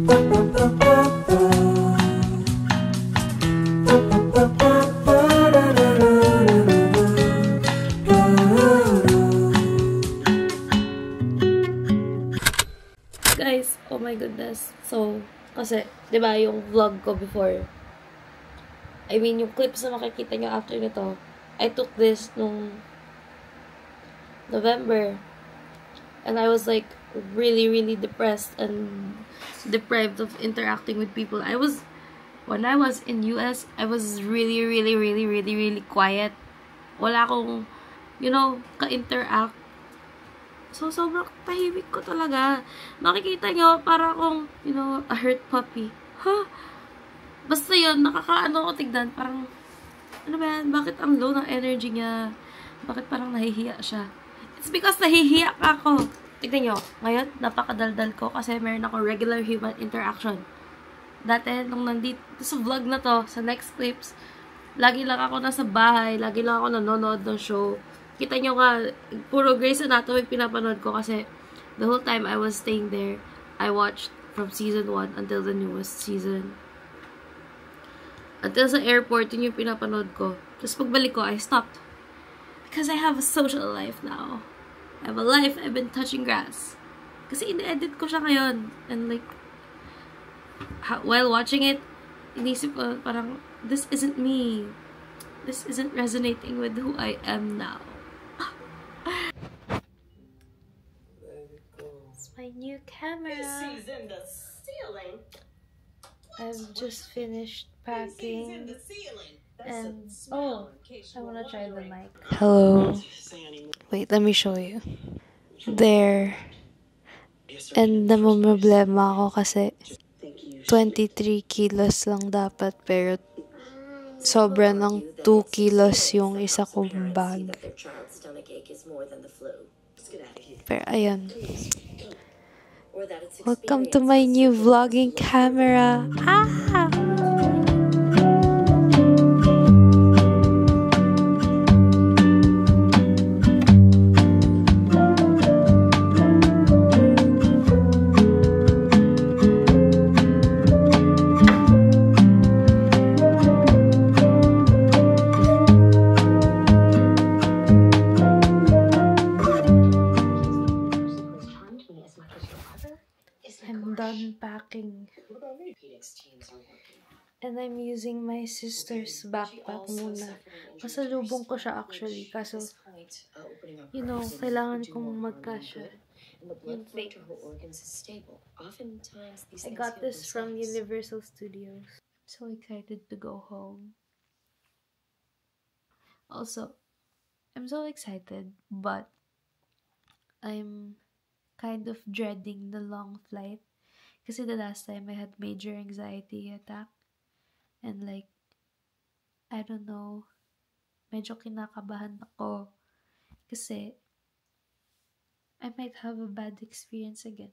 Guys, oh my goodness. So, kasi, di ba yung vlog ko before, I mean, yung clips na makikita nyo after nito, I took this nung November. And I was like, really, really depressed and deprived of interacting with people. When I was in US, I was really, really, really, really, really quiet. Wala akong, ka-interact. So, sobrang tahimik ko talaga. Makikita nyo, para akong, a hurt puppy. Huh? Basta yun, nakakaano ko tignan. Parang, ano ba yan? Bakit ang low ng energy niya? Bakit parang nahihiya siya? It's because nahihiya ako. Tignan nyo, ngayon, napakadaldal ko kasi meron ako regular human interaction. Dati, nung nandito sa vlog na to, sa next clips, lagi lang ako nasa bahay, lagi lang ako nanonood ng show. Kita nyo nga, puro Grey's Anatomy pinapanood ko kasi the whole time I was staying there, I watched from season 1 until the newest season. Until sa airport, yun yung pinapanood ko. Tapos pagbalik ko, I stopped. Because I have a social life now. I have a life, I've been touching grass. Kasi in-edit ko siya ngayon. And like, while watching it, inisip ko parang, this isn't me. This isn't resonating with who I am now. It's my new camera. I've just finished packing. And, oh, I wanna try the mic. Hello. Wait, let me show you. There. And namamroblema ako kasi 23 kilos lang dapat, pero sobra ng 2 kilos yung isa kong bag. Pero ayun. Welcome to my new vlogging camera. Ah! I'm done packing. And I'm using my sister's backpack muna. Pasalubong ko siya actually. Kaso, kailangan kong magkasya. Yung fake. I got this from Universal Studios. So excited to go home. Also, I'm so excited, but I'm kind of dreading the long flight. Kasi the last time I had major anxiety attack. And like, I don't know, medyo kinakabahan ako. Kasi, I might have a bad experience again.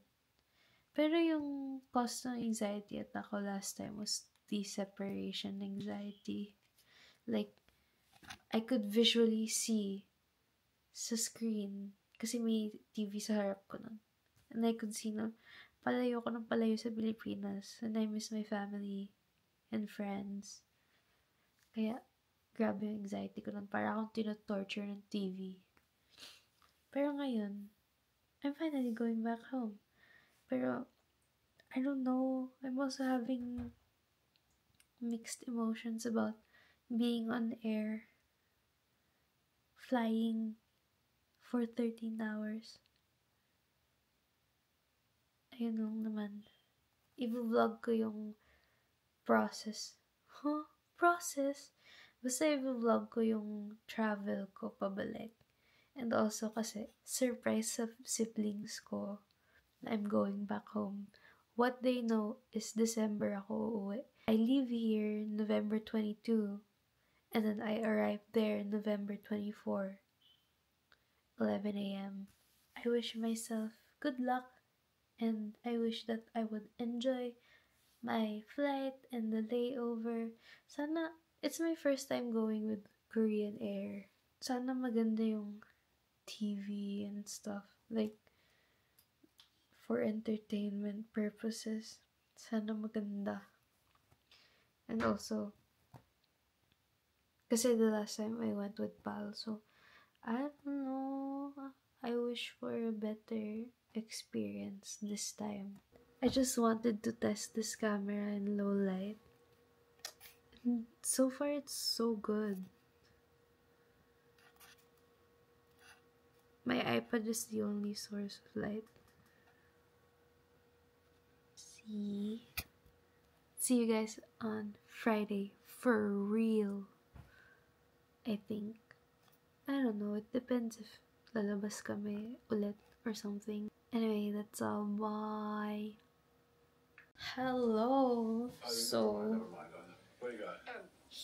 Pero yung cause ng anxiety attack ko last time was the separation anxiety. Like, I could visually see sa screen. Kasi may TV sa harap ko nun. And I could see na palayo ko ng palayo sa Pilipinas. And I miss my family and friends. Kaya, grabe yung anxiety ko nun. Para akong tinotorture ng TV. Pero ngayon, I'm finally going back home. Pero, I don't know. I'm also having mixed emotions about being on air. Flying for 13 hours. Ayun lang naman. I-vlog ko yung process. Huh? Process? Basta i-vlog ko yung travel ko pabalik. And also kasi, surprise sa siblings ko na I'm going back home. What they know is December ako uuwi. I leave here November 22. And then I arrive there November 24. 11 a.m. I wish myself good luck. And I wish that I would enjoy my flight and the layover. Sana, it's my first time going with Korean Air. Sana maganda yung TV and stuff. Like, for entertainment purposes. Sana maganda. And also, kasi the last time I went with Pal, so I don't know. I wish for a better experience this time. I just wanted to test this camera in low light. And so far, it's so good. My iPad is the only source of light. See you guys on Friday for real. I think. I don't know. It depends if lalabas kami ulit or something. Anyway, that's all. Bye. Hello. So,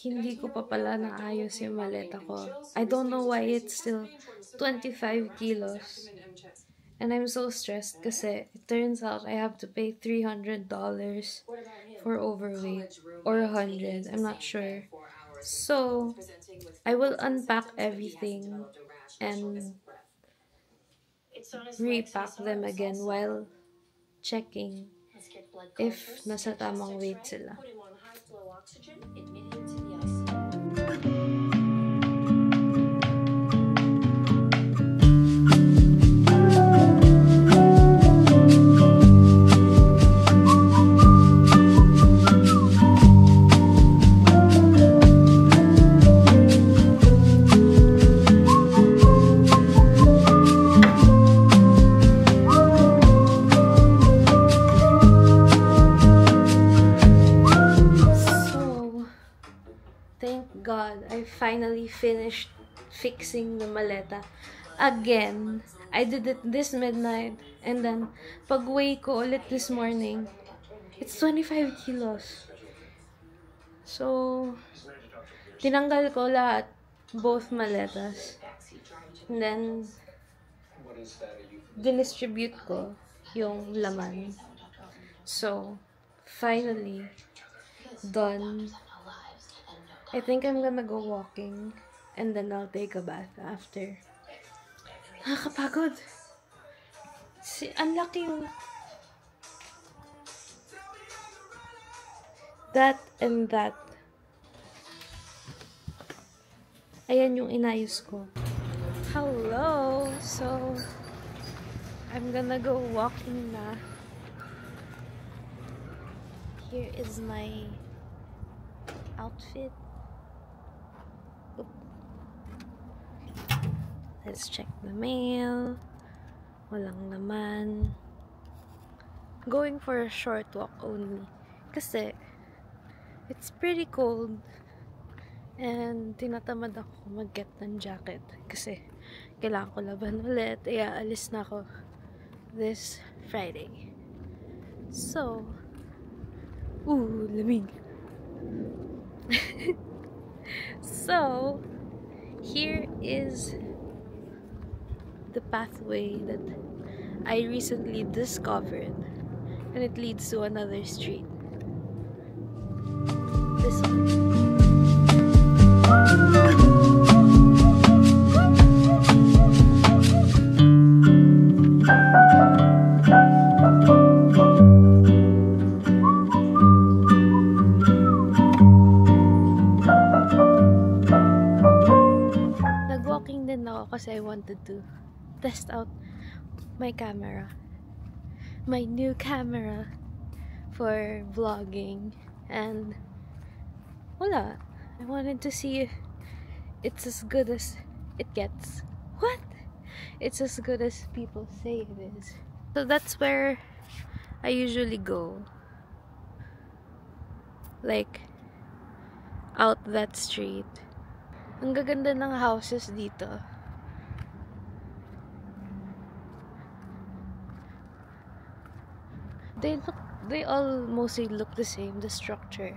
hindi ko pa pala naayos yung maleta ko. I don't know why it's still 25 kilos. And I'm so stressed kasi it turns out I have to pay $300 for overweight. Or 100. I'm not sure. So, I will unpack everything and repack them again while checking if nasa tamang weight sila. God, I finally finished fixing the maleta again. I did it this midnight, and then pag-weigh ko ulit this morning, it's 25 kilos. So, tinanggal ko lahat, both maletas, and then dinistribute ko yung laman. So, finally, done. I think I'm gonna go walking and then I'll take a bath after. Nakakapagod. Ang laki yung that and that. Ayan yung inayos ko. Hello! So, I'm gonna go walking na. Here is my outfit. Let's check the mail. Walang naman. Going for a short walk only. Kasi, it's pretty cold. And, tinatamad ako mag-get ng jacket. Kasi, kailangan ko laban ulit. Alis na ako this Friday. So, lamig. So, here is the pathway that I recently discovered, and it leads to another street. This one. Nag-walking din ako kasi I wanted to test out my camera, my new camera for vlogging, and wala. I wanted to see if it's as good as it gets. What? It's as good as people say it is. So that's where I usually go, like out that street. Ang gaganda ng houses dito. They all mostly look the same, the structure.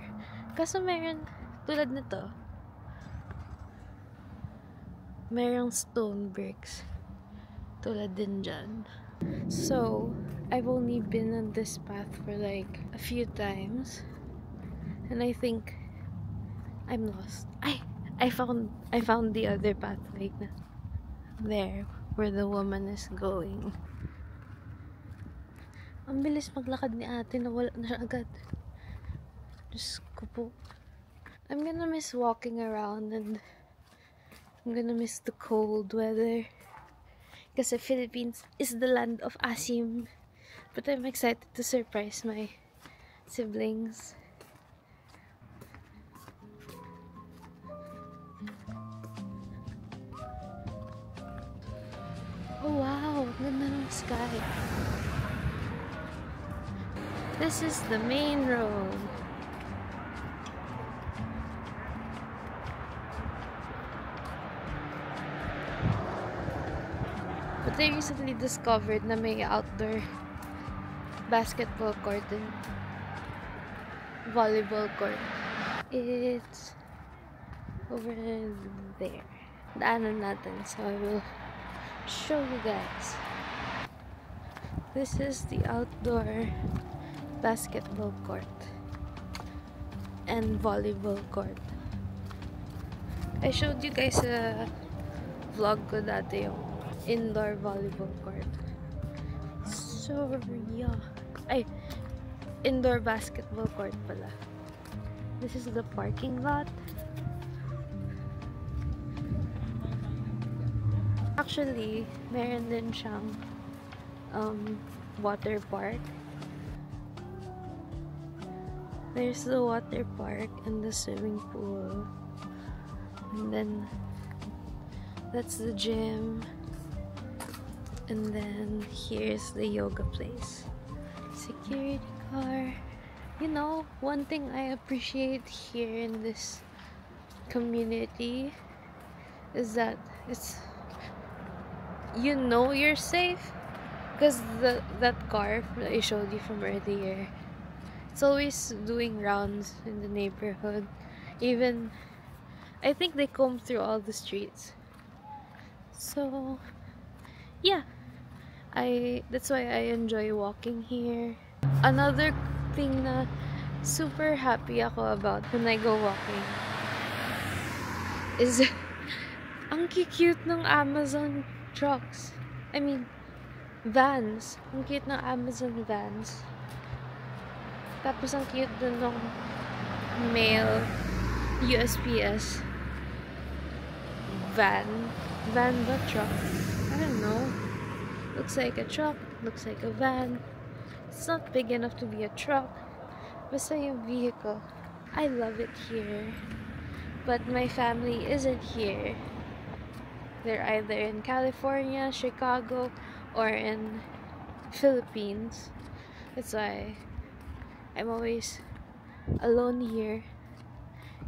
Kaso meron, tulad nito, merong stone bricks. Tulad din dyan. So, I've only been on this path for like a few times. And I think I'm lost. I found the other pathway na there, where the woman is going. Ang bilis maglakad ni ate, nawala na siya agad. Diyos ko po. I'm gonna miss walking around and I'm gonna miss the cold weather. Kasi Philippines is the land of asim. But I'm excited to surprise my siblings. Oh wow, ganda ng sky. This is the main road. But I recently discovered na may outdoor basketball court and volleyball court. It's over there. Daanan natin, so I will show you guys. This is the outdoor basketball court and volleyball court. I showed you guys a vlog ko dati yung indoor volleyball court. So yeah. Ay, indoor basketball court pala. This is the parking lot. Actually, meron din siyang water park. There's the water park and the swimming pool. And then that's the gym. And then here's the yoga place. Security car. You know, one thing I appreciate here in this community is that it's, you know, you're safe. Because that car that I showed you from earlier, it's always doing rounds in the neighborhood. Even, I think they comb through all the streets. So, yeah. That's why I enjoy walking here. Another thing na super happy ako about when I go walking is ang cute ng Amazon trucks. I mean, vans. Ang cute ng Amazon vans. Tapos ang cute dun ng mail USPS van. Van ba? Truck? I don't know. Looks like a truck. Looks like a van. It's not big enough to be a truck. Basta yung vehicle. I love it here. But my family isn't here. They're either in California, Chicago, or in Philippines. That's why I'm always alone here.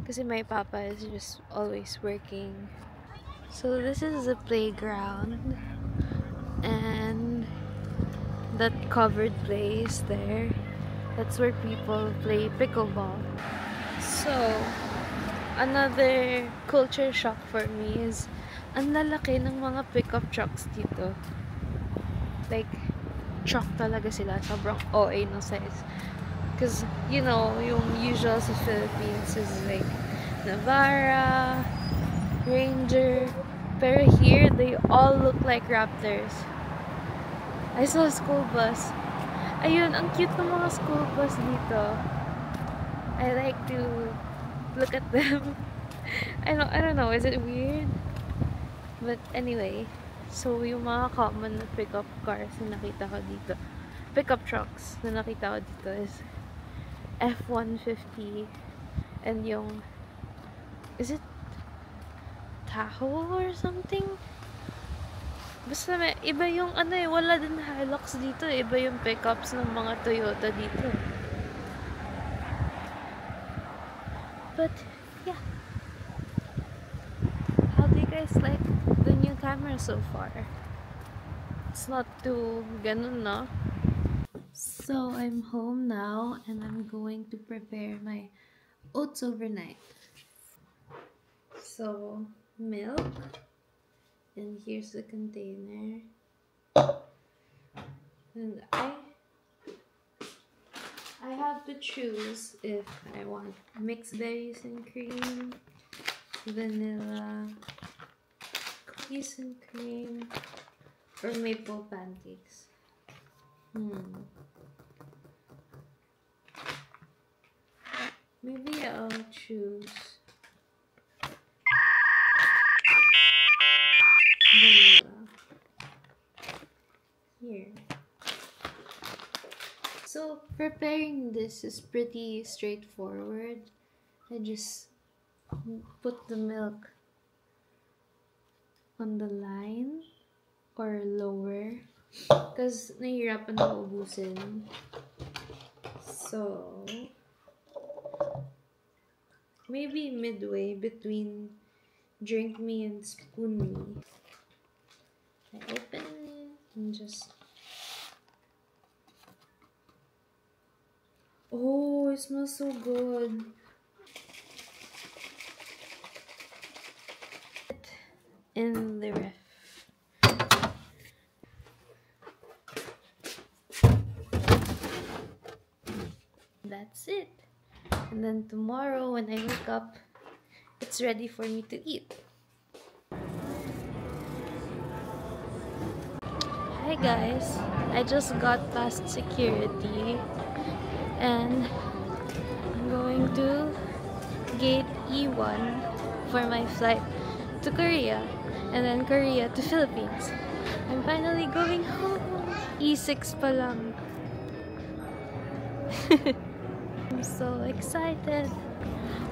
Kasi my papa is just always working. So this is the playground. And that covered place there, that's where people play pickleball. So, another culture shock for me is ang lalaki ng mga pickup trucks dito. Like, truck talaga sila. Sobrang OA ng size. Because, you know, yung usual sa Philippines is like Navara, Ranger. Pero here, they all look like Raptors. I saw a school bus. Ayun, ang cute ng mga school bus dito. I like to look at them. I don't know, is it weird? But anyway, so yung mga common na pickup cars na nakita ko dito, pickup trucks na nakita ko dito is F-150 and yung, is it Tahoe or something? Basta may, iba yung ano eh, wala din Hilux dito eh. Iba yung pickups ng mga Toyota dito. But, yeah. How do you guys like the new camera so far? It's not too ganun, no? So, I'm home now and I'm going to prepare my oats overnight. So, milk. And here's the container. And I have to choose if I want mixed berries and cream, vanilla, cookies and cream, or maple pancakes. Maybe I'll choose vanilla. Here. So preparing this is pretty straightforward. I just put the milk on the line or lower because nahihirapan ako ubusin. So maybe midway between drink me and spoon me. I open it and just... Oh, it smells so good. In the ref. That's it. And then tomorrow when I wake up, it's ready for me to eat. Hi guys, I just got past security and I'm going to gate E1 for my flight to Korea and then Korea to Philippines. I'm finally going home. E6 pa lang. I'm so excited.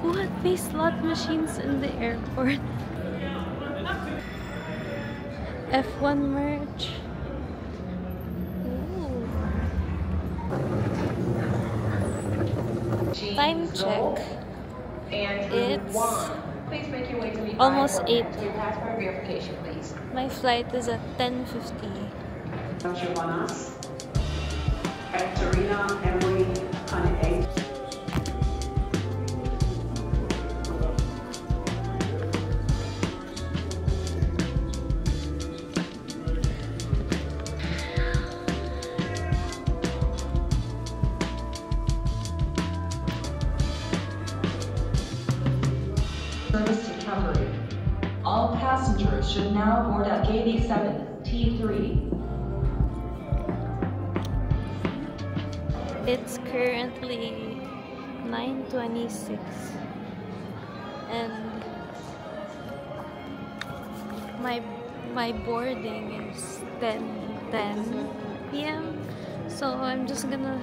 What? May slot machines in the airport. F1 merch. Ooh. Time check. It's almost 8. My flight is at 10:50. Service recovery. All passengers should now board at gate E7, T3. It's currently 9:26 and my boarding is 10 p.m. So I'm just gonna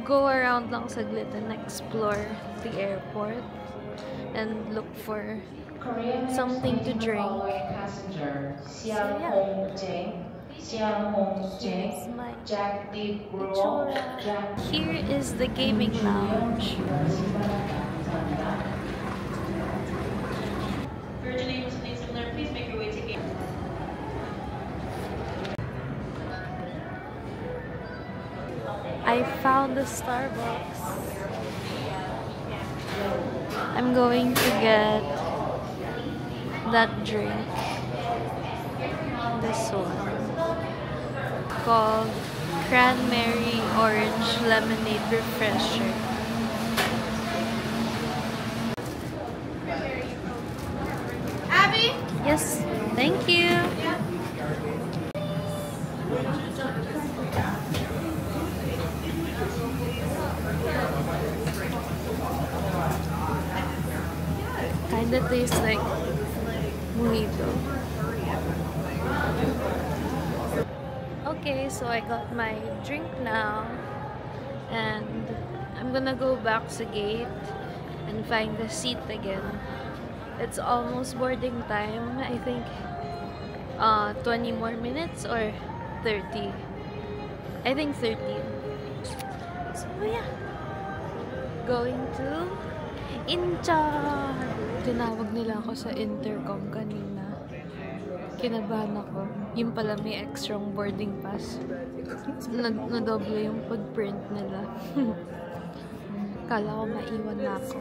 go around lang saglit and explore the airport and look for something to drink. Passenger So yeah. Here's my itsura. Here is the gaming lounge. Virgin able to please make your way to game. I found the Starbucks. I'm going to get that drink. This one. Called Cranberry Orange Lemonade Refresher. Abby? Yes, thank you. Kinda tastes like mojito. Okay, so I got my drink now and I'm gonna go back to gate and find the seat again. It's almost boarding time. I think 20 more minutes or 30. I think 30. So yeah, going to Incheon. Tinawag nila ako sa intercom kanina. Kinabahan ako. Yung pala may extra boarding pass. Nadoble yung pag-print nila. Kala ko maiwan na ako.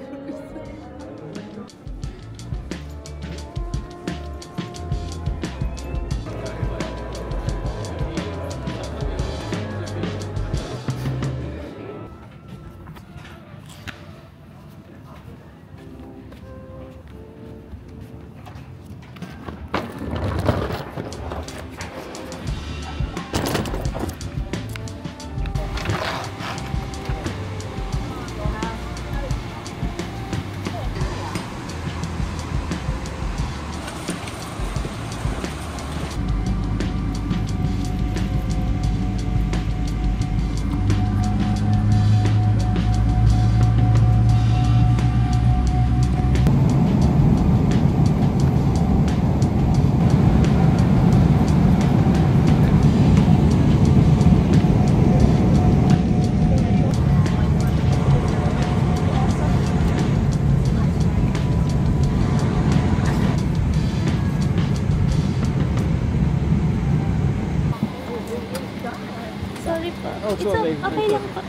Okay lang po.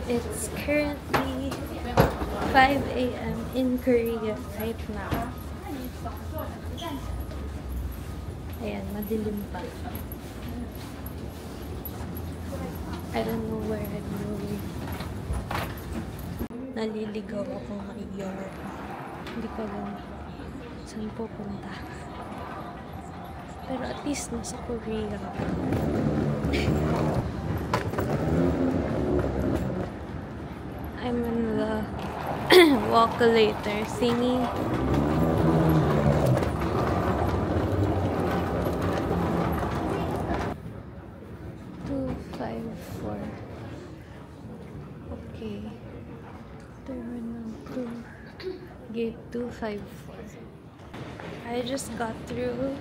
It's currently 5 a.m. in Korea right now. Ayan, madilim pa. I don't know where I'm going. Naliligaw ako ngayon. Hindi ko alam saan pupunta. Pero at least nasa Korea. I'm in the walk-a-later thingy. Okay. Terminal 2. Gate 254. I just got through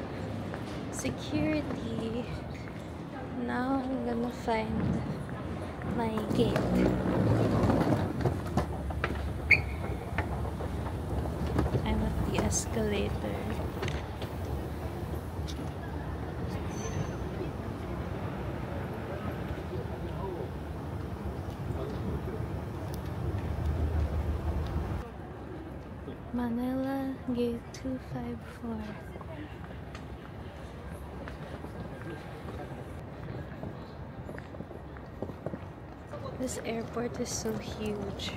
security. Now I'm gonna find my gate. I'm at the escalator. Manila Gate 254. This airport is so huge.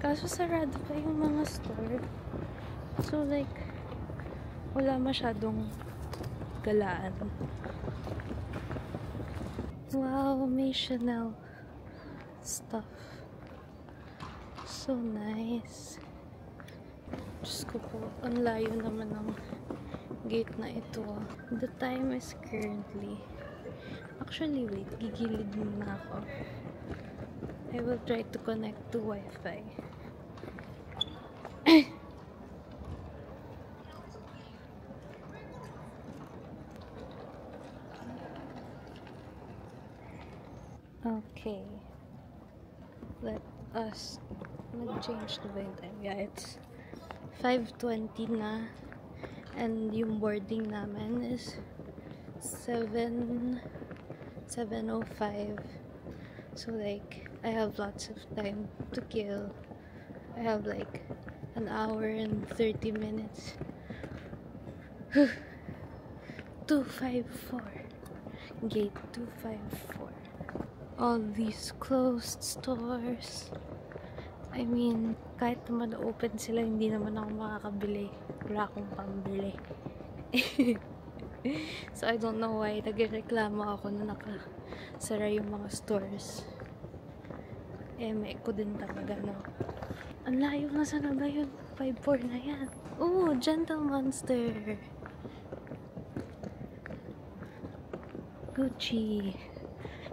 Kaso sarado pa yung mga store. So like, wala masyadong galaan. Wow, may Chanel stuff. So nice. Diyos ko po, ang layo naman ng gate na ito. The time is currently... Actually, wait, gigilid muna ako. I will try to connect to Wi-Fi. Okay. Let us mag-change the time. Yeah, it's 5:20 na, and yung boarding namin is 7:05. So like, I have lots of time to kill. I have like an hour and 30 minutes. 254. Gate 254. All these closed stores. I mean, kahit naman open sila, hindi naman ako makakabili. Wala akong pambili. So, I don't know why nagreklamo ako na nakasara yung mga stores. May ko din talaga, no? Ang layo na, sana ba yun? 5-4 na yan. Oh, Gentle Monster. Gucci.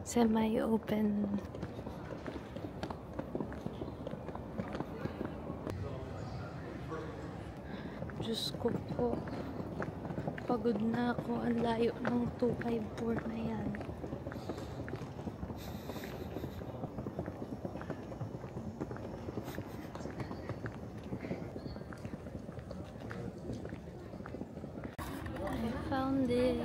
Semi-open. Diyos ko po, pagod na ako. Ang layo ng 254 na yan. I found it.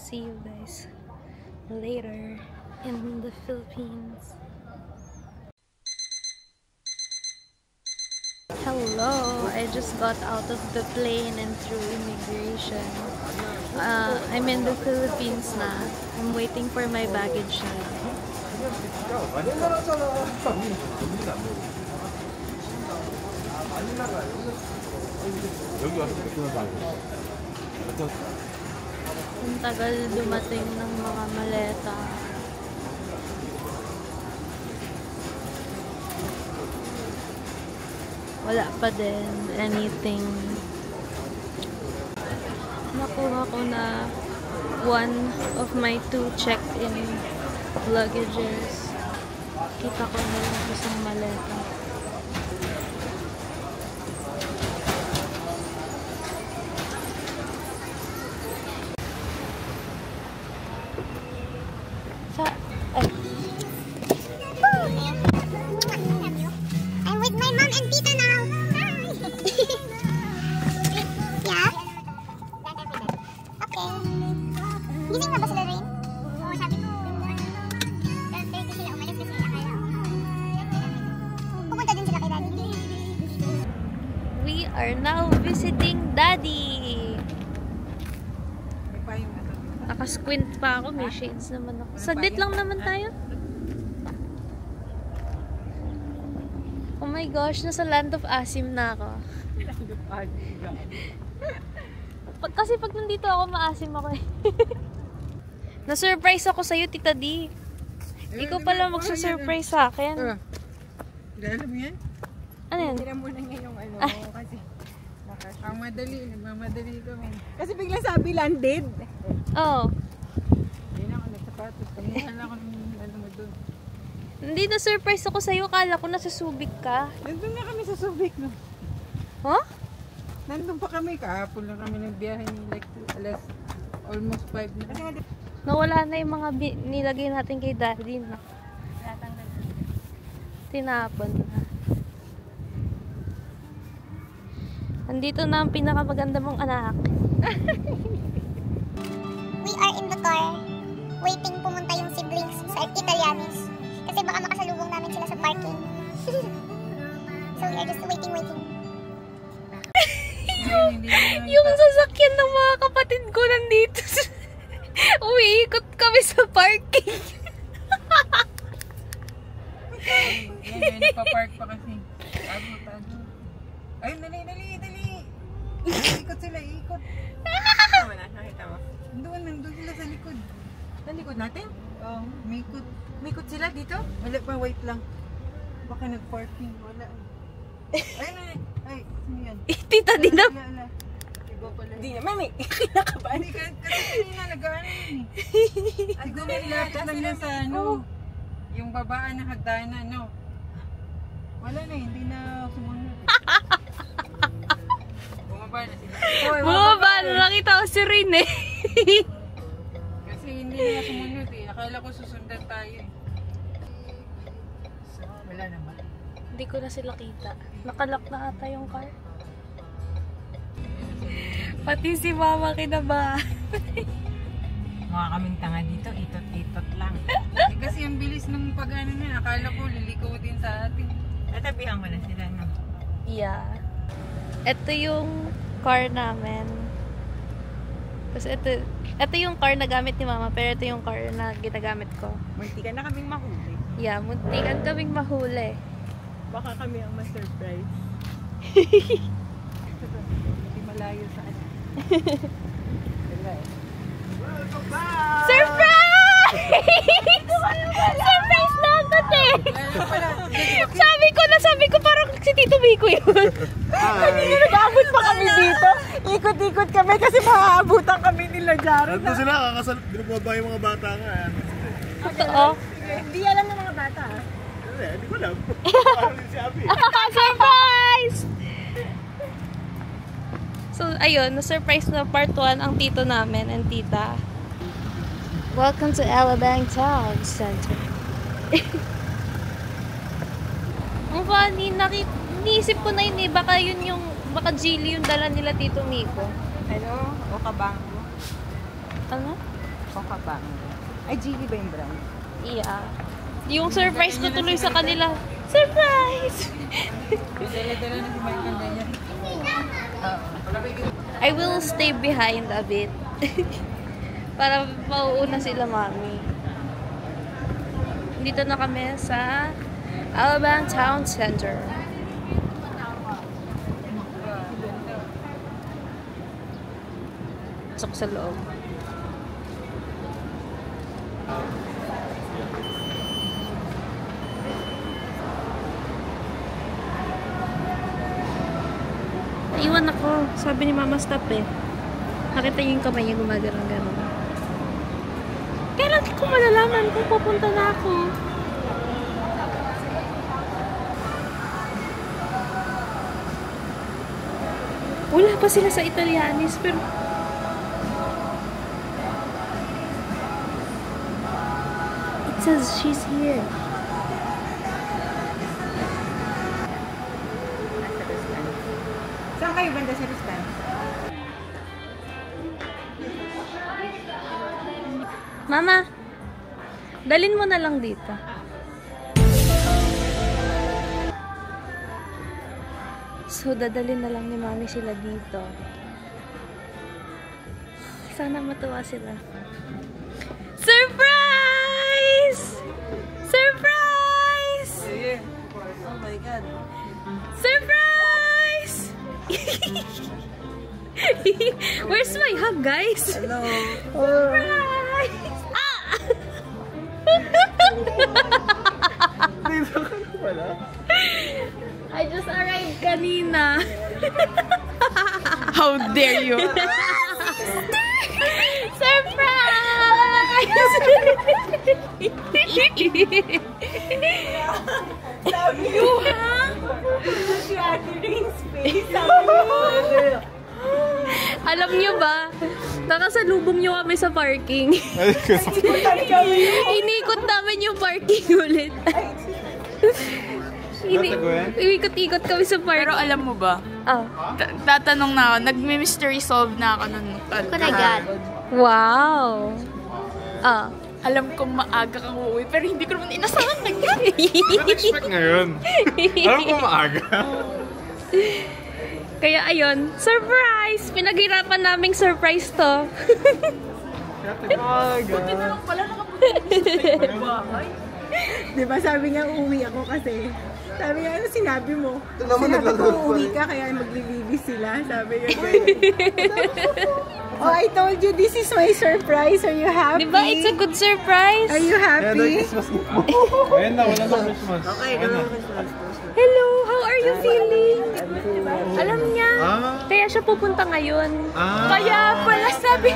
See you guys later in the Philippines. Hello, I just got out of the plane and through immigration. I'm in the Philippines na. I'm waiting for my baggage na. Ang tagal dumating ng mga maleta. Wala pa din anything. Nakuha ko na one of my 2 checked-in luggages. Kita ko na yung isang maleta. Okay. Gising na ba sila, Rain? Oo, sabi ko, 12:30 sila umalis kasi akala ko. Pupunta din sila kay Daddy. We are now visiting Daddy. Naka-squint pa ako. May shades naman ako. Saglit lang naman tayo. Oh my gosh, nasa Land of Asim na ako. Kasi pag nandito ako, maasim ako eh. Na-surprise ako sa'yo, Tita D. Ikaw pala magsa-surprise sa akin. Alam mo yan? Ano yan? Tira muna niya yung ano, kasi ang madali, nagmamadali kami. Kasi biglang sabi landed. Oo. Hindi na ako nagsapatos. Kanina lang ako ng ano mo dun. Hindi, na-surprise ako sa'yo. Kala ko nasa Subic ka. Nandun na kami sa Subic, no? Huh? Nandun pa kami, kahapon lang kami nagbiyahe ni like alas almost 5 na. Kasi nga, Nawala na yung mga nilagay natin kay Daddy na. Tinapon na. Andito na ang pinakamaganda mong anak. We are in the car, waiting pumunta yung siblings sa Italianis. Kasi baka makasalubong namin sila sa parking. So we are just waiting. Yung sasakyan ng mga kapatid ko nandito. Umiikot kami sa parking. Yan, nagpa-park pa kasi. Tago. Ay, dali. Ikot sila, ikot. Tama na, nakita mo. Nandun sila sa likod. Sa likod natin? Oo, may ikot. May ikot sila dito? Wala pa, wait lang. Baka nag-parking, wala. Ay, sino yan? Tita di na. Iba pala. Hindi naman eh. Kinakabahan. Hindi, kasi kanina nag-ano yun eh. Siguro lapit lang yan sa ano. Yung babaan na hagdanan, no? Wala na, hindi na sumunod. Bumaba na sila. Bumaba na, nakita ko si Rin eh. Kasi hindi na sumunod eh. Akala ko susundan tayo eh. So, wala naman. Hindi ko na sila kita. Nakalock na ata yung car. Pati si Mama kinabahan. Mga kaming tanga dito, itot lang. Kasi ang bilis ng pag-ano na, akala ko liliko din sa atin. Natabihan ko na sila, no? Yeah. Ito yung car namin. Kasi ito yung car na gamit ni Mama, pero ito yung car na ginagamit ko. Munti ka na kaming mahuli. Yeah, muntikan kaming mahuli. Baka kami ang ma-surprise. Hindi malayo sa atin. Wala eh. Surprise! Surprise dapat eh! Sabi ko parang si Tito Biko yun. Kanina nag-aabot pa kami dito. Ikot-ikot kami kasi maaabutan kami nila Jared. Nandun sila, binubuhat ba yung mga bata nga? Totoo. Hindi alam ng mga bata. Hindi ko alam. Parang si Abby. Surprise! So, ayun, na-surprise na part 1 ang tito namin and tita. Welcome to Alabang Town Center. Ang funny, niisip ko na yun eh, baka yun yung, baka Geely yung dala nila Tito Miko. Ano? Okabango. Ano? Okabango. Ay, Geely ba yung brand? Yeah. Yung surprise ko tuloy sa kanila. Surprise! Dala-dala na si Michael ganyan. I will stay behind a bit. Para mauuna sila mami. Dito na kami sa Alabang Town Center. Pasok sa loob. Naiwan ako. Sabi ni Mama, stop eh. Nakita niyo yung kamay niya gumagano'n-gano'n. Kailan ko malalaman kung pupunta na ako? Wala pa sila sa Italianis, pero it says she's here. Saan kayo banda sa Ristan? Mama, dalin mo na lang dito. So, dadalin na lang ni Mami sila dito. Sana matuwa sila. Surprise! Surprise! Oh my God. Surprise! Where's my hug, guys? Hello. Surprise! Ah! I just arrived kanina. How dare you? Surprise! Sabi mo, ha? Si Ate Rings face. Alam niyo ba, nakasalubong niyo kami sa parking. Inikot namin yung parking ulit. Iikot-ikot kami sa parking. Pero alam mo ba, Oh. tatanong na ako, nag-mystery solve na ako nun. Wow. Ah. Alam kong maaga kang uuwi, pero hindi ko naman inasahan na yan. expect ngayon. Alam ko maaga. Kaya ayun, surprise! Pinaghirapan naming surprise to. Buti na lang pala nakapunta sa bahay. Diba sabi niya uuwi ako kasi. Sabi niya, ano sinabi mo? Sinabi ko uuwi ka kaya maglililis sila. Sabi niya oh, I told you this is my surprise. Are you happy? Diba, it's a good surprise? Are you happy? Ayun na, wala na Christmas. Okay, Hello, how are you feeling? Alam niya, Ah. kaya siya pupunta ngayon. Kaya pala sabi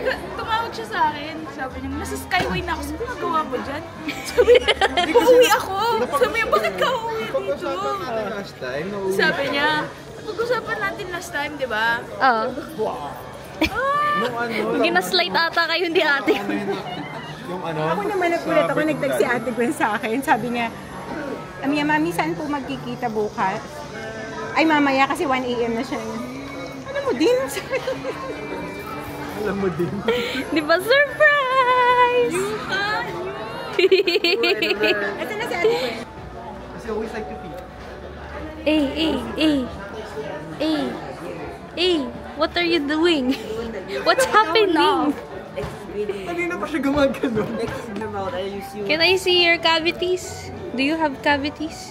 ko, tumawag siya sa akin. Sabi niya, nasa Skyway na ako. Sabi niya, gawa mo dyan? Sabi niya, uuwi ako. Sabi niya, bakit ka uuwi dito? Sabi niya, pag-usapan natin last time, di ba? Oh. Ginaslight ata kayo, hindi ate. Yung ano? Ako naman nagulat ako, nag-text si Ate Gwen sa akin. Sabi niya, Mami, saan po magkikita bukas? Ay, mamaya kasi 1 AM na siya. Alam mo din? Alam mo din. Di ba, surprise? Ito na si Ate Gwen. Kasi always like to feed. What are you doing? What's happening? Kanina pa siya gumagano. Can I see your cavities? Do you have cavities?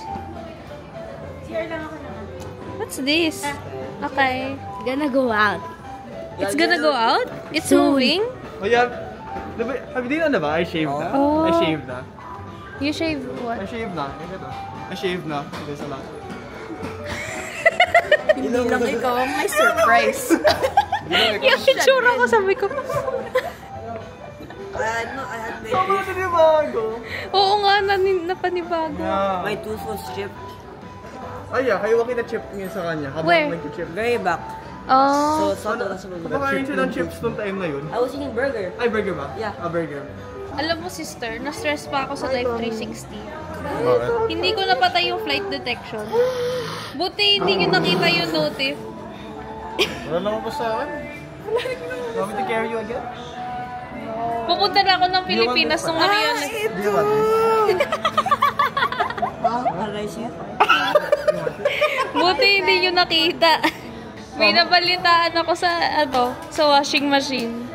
What's this? Okay. Gonna go out. It's gonna go out? It's moving? Oh, yeah. Have you na ba? I shaved na. Oh. I shaved na. You shave what? I shaved na. I shaved na. There's a lot. Hindi lang ikaw ang may surprise. Yung itsura ko, sabi ko. Sobrang nanibago. Oo nga, napanibago. Yeah. My tooth was chipped. Ay, kayo kita-chip ngayon sa kanya. Habang Where? nag-chip. Very back. Oh. So that's what Kumakain siya ng chips nung time na yun. I was eating burger. Ay, burger ba? Yeah. Burger. Alam mo, sister, na-stress pa ako sa Life 360. Bakit? Hindi ko napatay yung flight detection. Buti hindi nyo nakita yung notif. Wala naman pa sa akin. Want me to carry you again? Pupunta na ako ng Pilipinas nung ano yun. Di ba? Aray siya. Buti hindi nyo nakita. May nabalitaan ako sa, sa washing machine.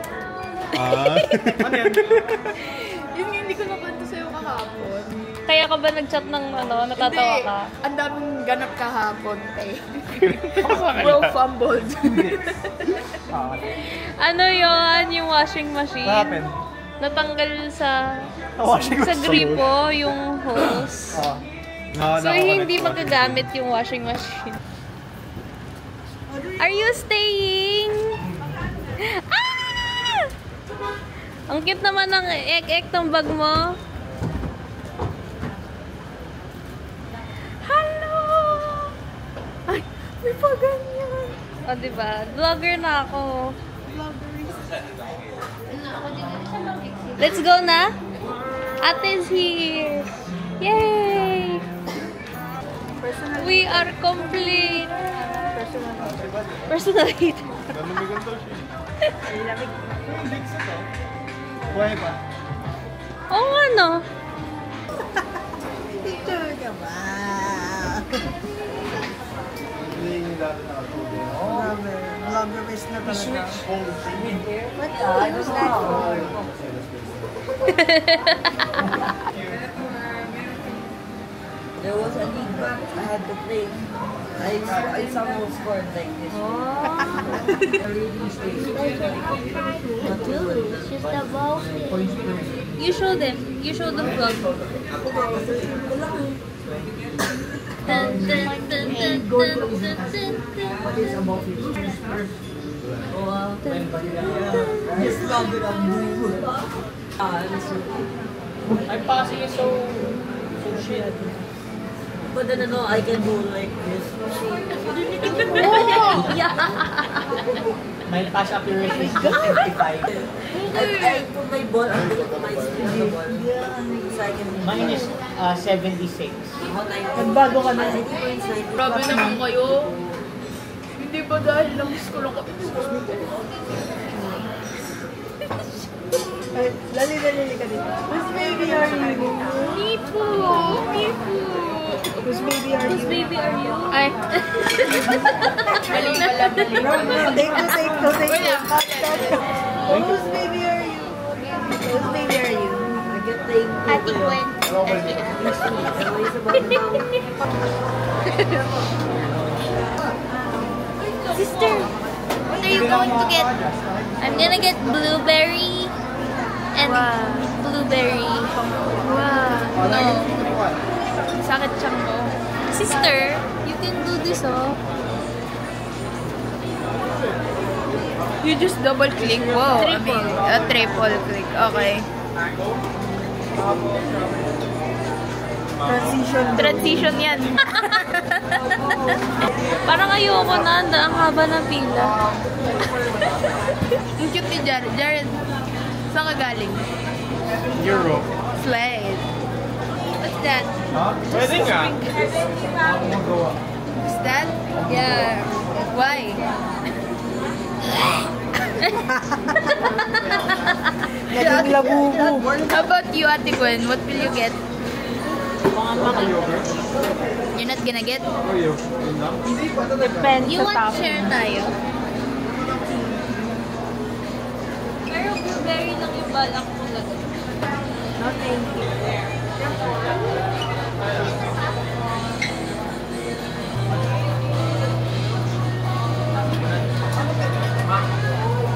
Ano yan? Yun nga, hindi ko nakwento sa'yo kahapon. Kaya ka ba nag-chat ng natatawa ka? Ang daming ganap kahapon, eh. Bro fumbled. Ano yun? Yung washing machine? What happened? Natanggal sa Washing sa machine. gripo yung hose. So, hindi magagamit yung washing machine. Are you staying? Ah! Ang cute naman ng ek-ek ng bag mo. Hello! Ay, may pa ganyan. O, diba? Vlogger na ako. Let's go na. Ate's here. Yay! We are complete. Personal heater. Buhay pa. Oo nga, no? Picture ka ba? Hindi yung dati nakatulog. Grabe. Vloggerist na talaga. What? I was not There was a league match I had to play. I somehow scored like this. She's the ball. You show them. You show the vlog. Dun, dun, dun, dun, dun, dun, dun. What is about it? This love it on I'm passing it so shit. But then no, I can do like this. My pass accuracy is 55. I put my ball under my skin on the ball. So I can Mine is 76. Nagbago ka na. Grabe naman kayo. Hindi ba dahil namiss ko lang kami? Lali ka dito. Whose baby are you? Mipu! Mipu! Whose baby are Whose you? baby are you? Ay. Mali pala, mali. Take two. Whose baby are you? Whose baby are you? I get take two. Ate Gwen. Sister, what are you going to get? I'm gonna get blueberry and blueberry. Wow. No. Sakit siyang ko. Sister, you can do this, oh. You just double click. Wow. Triple. Triple click. Okay. Transition yan. Parang ayoko na. Ang haba ng pila. Ang cute ni Jared. Jared, saan ka galing? Euro. Slide. What's that? Ha? Pwede nga. What's that? Yeah. Why? Naging labubo. How about you, Ate Gwen? What will you get? You're not gonna get? Oreo. Yun lang. Depends You want share tayo? Pero blueberry lang yung balak ko lagay. No, thank you.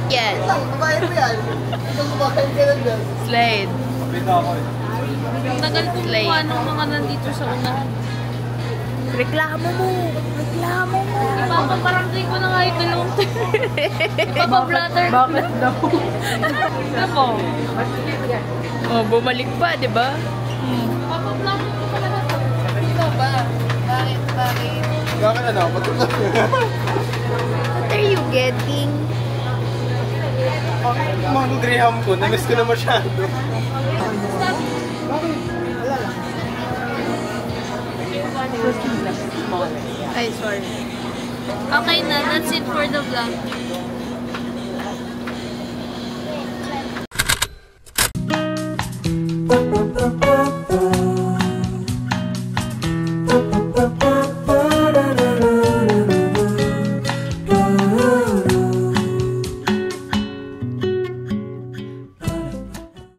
Yes. Slide. Kapit ako eh. Ang tagal kumuha ng mga nandito sa unahan. Reklamo mo. Reklamo mo. Ipapaparangay ko na nga yung dalawang Ipapablatter. Bakit daw? Ano mo? Oh, bumalik pa, di ba? Ipapablatter ko pa na. Ikaw ba? Bakit? Bakit ano? Patulog. What are you getting? Mga Graham ko. Namiss ko na masyado. Ay, sorry. Okay na, that's it for the vlog.